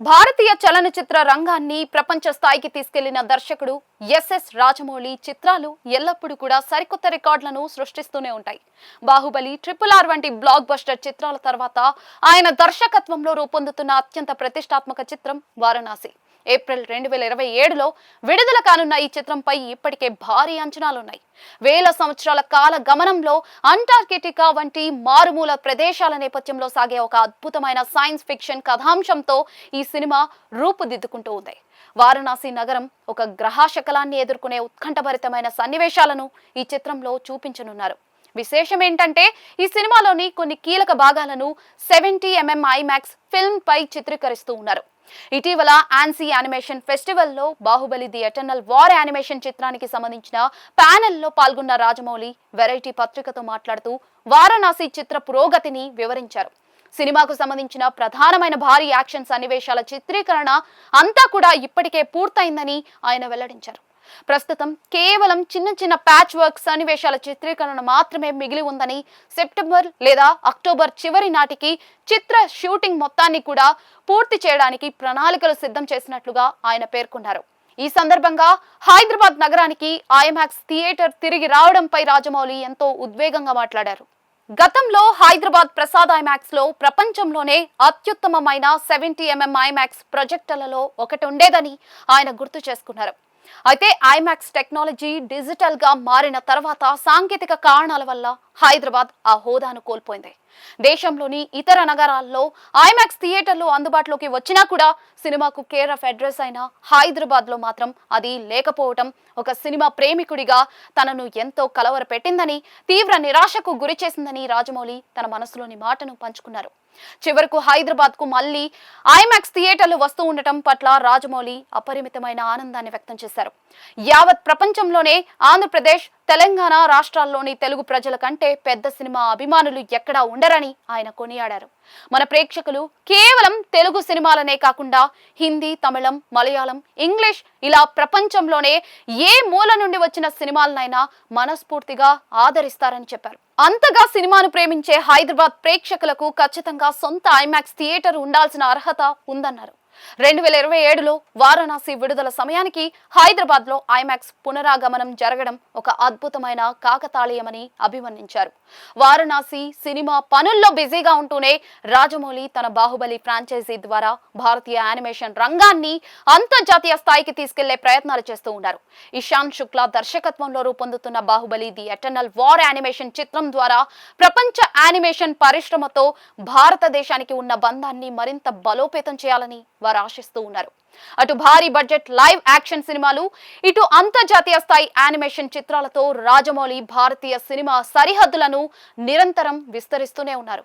భారతీయ చలనచిత్ర రంగాన్ని ప్రపంచ స్థాయికి తీసుకెళ్లిన దర్శకుడు ఎస్ఎస్ రాజమౌళి చిత్రాలు ఎల్లప్పుడూ కూడా సరికొత్త రికార్డులను సృష్టిస్తూనే ఉంటాయి. బాహుబలి, RRR వంటి బ్లాక్ బస్టర్ చిత్రాల తర్వాత ఆయన దర్శకత్వంలో రూపొందుతున్న అత్యంత ప్రతిష్టాత్మక చిత్రం వారణాసి. ఏప్రిల్ 2027లో విడుదల కానున్న ఈ చిత్రంపై ఇప్పటికే భారీ అంచనాలున్నాయి. వేల సంవత్సరాల కాల గమనంలో అంటార్కిటికా వంటి మారుమూల ప్రదేశాల నేపథ్యంలో సాగే ఒక అద్భుతమైన సైన్స్ ఫిక్షన్ కథాంశంతో ఈ సినిమా రూపుదిద్దుకుంటూ ఉంది. వారణాసి నగరం ఒక గ్రహాశకలాన్ని ఎదుర్కొనే ఉత్కంఠభరితమైన సన్నివేశాలను ఈ చిత్రంలో చూపించనున్నారు. విశేషం ఏంటంటే ఈ సినిమాలోని కొన్ని కీలక భాగాలను 70mm IMAX ఫిల్మ్ పై చిత్రీకరిస్తూ ఉన్నారు. ఇటీవల ఆన్సీ యానిమేషన్ ఫెస్టివల్లో Baahubali the eternal war animation చిత్రానికి సంబంధించిన ప్యానెల్లో పాల్గొన్న రాజమౌళి వెరైటీ పత్రికతో మాట్లాడుతూ వారణాసి చిత్ర పురోగతిని వివరించారు. సినిమాకు సంబంధించిన ప్రధానమైన భారీ యాక్షన్ సన్నివేశాల చిత్రీకరణ అంతా కూడా ఇప్పటికే పూర్తయిందని ఆయన వెల్లడించారు. ప్రస్తుతం కేవలం చిన్న చిన్న ప్యాచ్ వర్క్ సన్నివేశాల చిత్రీకరణ మాత్రమే మిగిలి ఉందని, సెప్టెంబర్ లేదా అక్టోబర్ చివరి నాటికి చిత్ర షూటింగ్ మొత్తాన్ని కూడా పూర్తి చేయడానికి ప్రణాళికలు సిద్ధం చేసినట్లుగా ఆయన పేర్కొన్నారు. ఈ సందర్భంగా హైదరాబాద్ నగరానికి IMAX థియేటర్ తిరిగి రావడంపై రాజమౌళి ఎంతో ఉద్వేగంగా మాట్లాడారు. గతంలో హైదరాబాద్ ప్రసాద్ IMAX లో ప్రపంచంలోనే అత్యుత్తమమైన 70mm IMAX ప్రాజెక్టులలో ఒకటి ఉండేదని ఆయన గుర్తు చేసుకున్నారు. అయితే IMAX టెక్నాలజీ డిజిటల్ గా మారిన తర్వాత సాంకేతిక కారణాల వల్ల హైదరాబాద్ ఆ హోదాను కోల్పోయింది. దేశంలోని ఇతర నగరాల్లో IMAX థియేటర్లు అందుబాటులోకి వచ్చినా కూడా సినిమాకు కేర్ ఆఫ్ అడ్రస్ అయిన హైదరాబాద్ లో మాత్రం అది లేకపోవడం ఒక సినిమా ప్రేమికుడిగా తనను ఎంతో కలవరపెట్టిందని, తీవ్ర నిరాశకు గురి చేసిందని రాజమౌళి తన మనసులోని మాటను పంచుకున్నారు. చివరకు హైదరాబాద్ కు మళ్లీ IMAX థియేటర్లు వస్తూ ఉండటం పట్ల రాజమౌళి అపరిమితమైన ఆనందాన్ని వ్యక్తం చేశారు. యావత్ ప్రపంచంలోనే ఆంధ్రప్రదేశ్, తెలంగాణ రాష్ట్రాల్లోని తెలుగు ప్రజల కంటే పెద్ద సినిమా అభిమానులు ఎక్కడా ఉండరని ఆయన కొనియాడారు. మన ప్రేక్షకులు కేవలం తెలుగు సినిమాలనే కాకుండా హిందీ, తమిళం, మలయాళం, ఇంగ్లీష్ ఇలా ప్రపంచంలోనే ఏ మూల నుండి వచ్చిన సినిమాలనైనా మనస్ఫూర్తిగా ఆదరిస్తారని చెప్పారు. అంతగా సినిమాను ప్రేమించే హైదరాబాద్ ప్రేక్షకులకు ఖచ్చితంగా సొంత IMAX థియేటర్ ఉండాల్సిన అర్హత ఉందన్నారు. 2027లో వారణాసి విడుదల సమయానికి హైదరాబాద్ లో IMAX పునరాగమనం జరగడం ఒక అద్భుతమైన కాకతాళీయమని అభివర్ణించారు. వారణాసి సినిమా పనుల్లో బిజీగా ఉంటూనే రాజమౌళి తన బాహుబలి ఫ్రాంచైజీ ద్వారా భారతీయ యానిమేషన్ రంగాన్ని అంతర్జాతీయ స్థాయికి తీసుకెళ్లే ప్రయత్నాలు చేస్తూ ఉన్నారు. ఇషాన్ శుక్లా దర్శకత్వంలో రూపొందుతున్న Baahubali the eternal war animation చిత్రం ద్వారా ప్రపంచ యానిమేషన్ పరిశ్రమతో భారతదేశానికి ఉన్న బంధాన్ని మరింత బలోపేతం చేయాలని వారు ఆశిస్తూ ఉన్నారు. అటు భారీ బడ్జెట్ లైవ్ యాక్షన్ సినిమాలు, ఇటు అంతర్జాతీయ స్థాయి యానిమేషన్ చిత్రాలతో రాజమౌళి భారతీయ సినిమా సరిహద్దులను నిరంతరం విస్తరిస్తూనే ఉన్నారు.